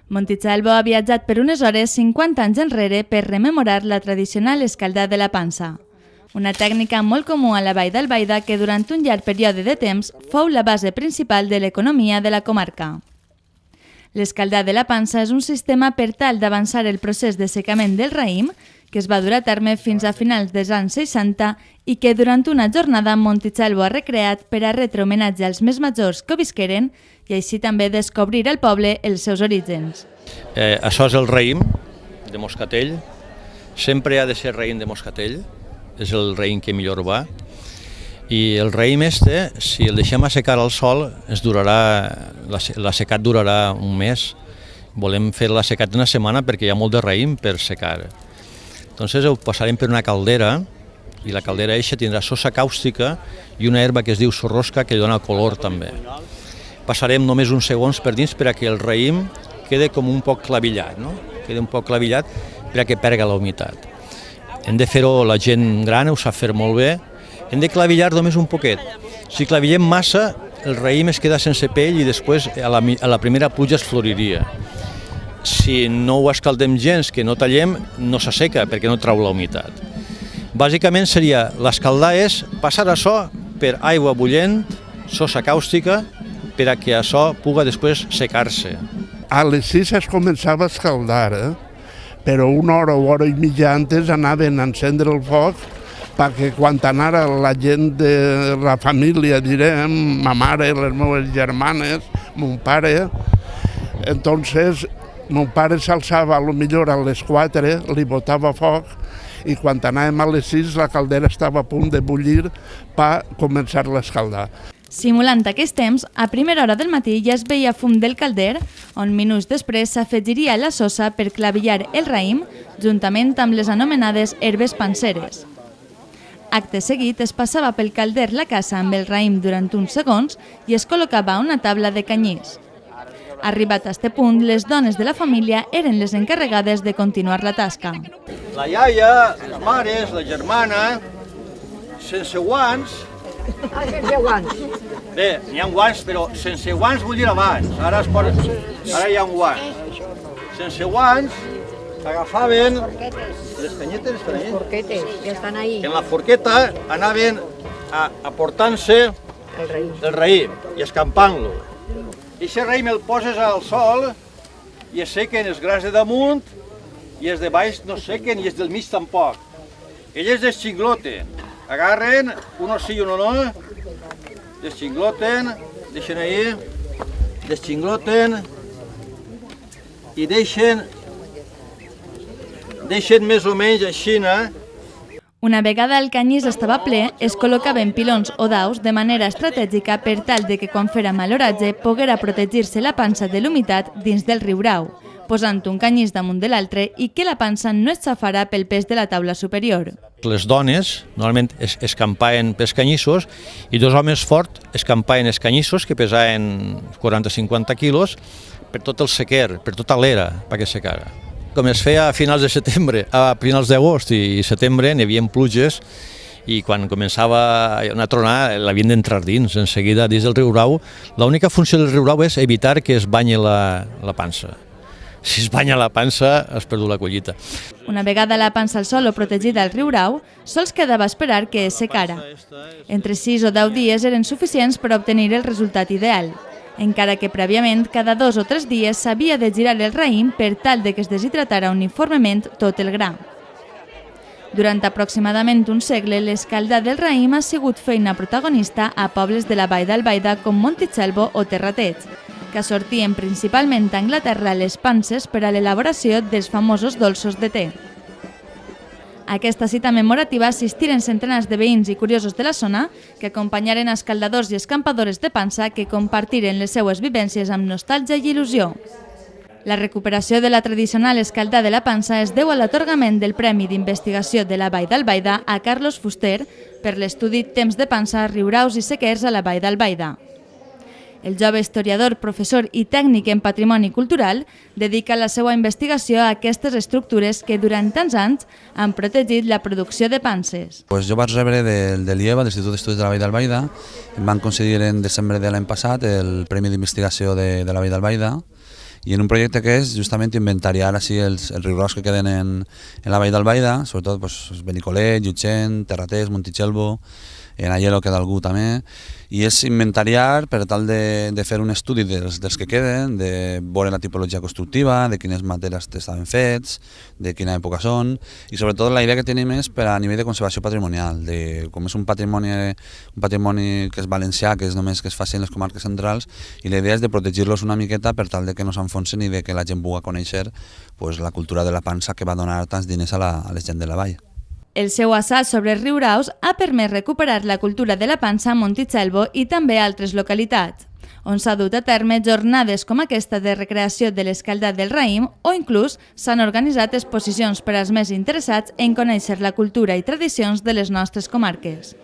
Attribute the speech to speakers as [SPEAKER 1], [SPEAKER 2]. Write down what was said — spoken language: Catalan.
[SPEAKER 1] Montitxelvo ha viatjat per unes hores 50 anys enrere per rememorar la tradicional escaldat de la pansa. Una tècnica molt comú a la Vall d'Albaida que durant un llarg període de temps fou la base principal de l'economia de la comarca. L'escaldat de la pansa és un sistema per tal d'avançar el procés de secament del raïm que es va dur a terme fins a finals dels anys 60 i que durant una jornada Montitxelvo ha recreat per a retre homenatge als més majors que ho visqueren i així també descobrir al poble els seus orígens.
[SPEAKER 2] Això és el raïm de Moscatell, sempre ha de ser raïm de Moscatell, és el raïm que millor va, i el raïm si el deixem assecar al sol, l'assecat durarà un mes. Volem fer l'assecat una setmana perquè hi ha molt de raïm per secar. Entonces ho passarem per una caldera i la caldera eixa tindrà sosa càustica i una herba que es diu sorrosca que dona color també. Passarem només uns segons per dins perquè el raïm quede com un poc clavillat, no? Quede un poc clavillat perquè perga la humitat. Hem de fer-ho, la gent gran ho sap fer molt bé, hem de clavillar només un poquet. Si clavillem massa, el raïm es queda sense pell i després a la primera pluja es floriria. Si no ho escaldem gens, que no tallem, no s'asseca perquè no trau la humitat. Bàsicament seria, l'escaldar és passar això per aigua bullent, sosa càustica, per a que això puga després secar-se.
[SPEAKER 3] A les 6 es començava a escaldar, però una hora o hora i mitja antes anaven a encendre el foc perquè quan anara la gent de la família, direm, ma mare, les meves germanes, mon pare, entonces mon pare s'alçava potser a les 4, li botava foc i quan anàvem a les 6 la caldera estava a punt de bullir per començar-la a escaldar.
[SPEAKER 1] Simulant aquests temps, a primera hora del matí ja es veia fum del calder, on minuts després s'afegiria la sosa per clavillar el raïm, juntament amb les anomenades herbes panseres. Acte seguit es passava pel calder la caça amb el raïm durant uns segons i es col·locava una taula de canyís. Arribat a este punt, les dones de la família eren les encarregades de continuar la tasca.
[SPEAKER 2] La iaia, les mares, la germana, sense guants.
[SPEAKER 4] Sense guants.
[SPEAKER 2] Bé, n'hi ha guants, però sense guants vull dir abans. Ara hi ha guants. Sense guants agafaven les canyetes,
[SPEAKER 4] Les forquetes, ja estan ahí.
[SPEAKER 2] en la forqueta anaven aportant-se el raïm i escampant-lo. I aquest raïm el poses al sol i es sequen els grans de damunt i els de baix no sequen i els del mig tampoc. Elles deschingloten, agarren, uno sí i uno no, deschingloten, deixen ahí, deschingloten i deixen més o menys així,
[SPEAKER 1] Una vegada el canyís estava ple, es col·locaven pilons o daus de manera estratègica per tal de que quan fera mal oratge poguera protegir-se la pansa de l'humitat dins del riurau, posant un canyís damunt de l'altre i que la pansa no es xafara pel pes de la taula superior.
[SPEAKER 2] Les dones normalment escampaven pels canyissos i dos homes forts escampaven els canyissos que pesaven 40-50 quilos per tot el sequer, per tota l'era, perquè secara. Com es feia a finals de setembre, a finals d'agost i setembre, n'hi havia pluges i quan començava a tronar l'havien d'entrar dins, en seguida dins del riurau. L'única funció del riurau és evitar que es banyi la pansa. Si es banya la pansa, has perdut la collita.
[SPEAKER 1] Una vegada la pansa al sol o protegida al riurau, sols quedava esperar que es secara. Entre 6 o 10 dies eren suficients per obtenir el resultat ideal, encara que prèviament cada 2 o 3 dies s'havia de girar el raïm per tal de que es deshidratara uniformement tot el gra. Durant aproximadament un segle, l'escaldat del raïm ha sigut feina protagonista a pobles de la Vall d'Albaida com Montitxelvo o Terrateig, que sortien principalment a Anglaterra les panses per a l'elaboració dels famosos dolços de te. A aquesta cita memorativa assistiren centenars de veïns i curiosos de la zona que acompanyaren escaldadors i escampadores de pansa que compartiren les seues vivències amb nostàlgia i il·lusió. La recuperació de la tradicional escaldar de la pansa es deu a l'atorgament del Premi d'Investigació de la Vall d'Albaida a Carlos Fuster per l'estudi Temps de pansa, riuraus i sequers a la Vall d'Albaida. El jove historiador, professor i tècnic en patrimoni cultural dedica la seva investigació a aquestes estructures que durant tants anys han protegit la producció de panses.
[SPEAKER 5] Jo vaig rebre de l'IEVA, de l'Institut d'Estudis de la Vall d'Albaida, em van concedir en desembre de l'any passat el Premi d'Investigació de la Vall d'Albaida i en un projecte que és justament inventariar així els riurols que queden en la vall d'Albaida, sobretot pues, Benicolet, Llutxent, Terratés, Montitxelvo, en Aielo queda algú també, i és inventariar per tal de fer un estudi dels que queden, de veure la tipologia constructiva, de quines materials estaven fets, de quina època són, i sobretot la idea que tenim és per a nivell de conservació patrimonial, de com és un patrimoni que és valencià, que és només que es faci en les comarques centrals, i la idea és de protegir-los una miqueta per tal de que no s'enfonsen i de que la gent pugui conèixer pues, la cultura de la pansa que va donar tants diners a la gent de la vall.
[SPEAKER 1] El seu assaig sobre els riuraus ha permès recuperar la cultura de la pansa a Montitxelvo i també a altres localitats, on s'ha dut a terme jornades com aquesta de recreació de l'escaldat del raïm o inclús s'han organitzat exposicions per als més interessats en conèixer la cultura i tradicions de les nostres comarques.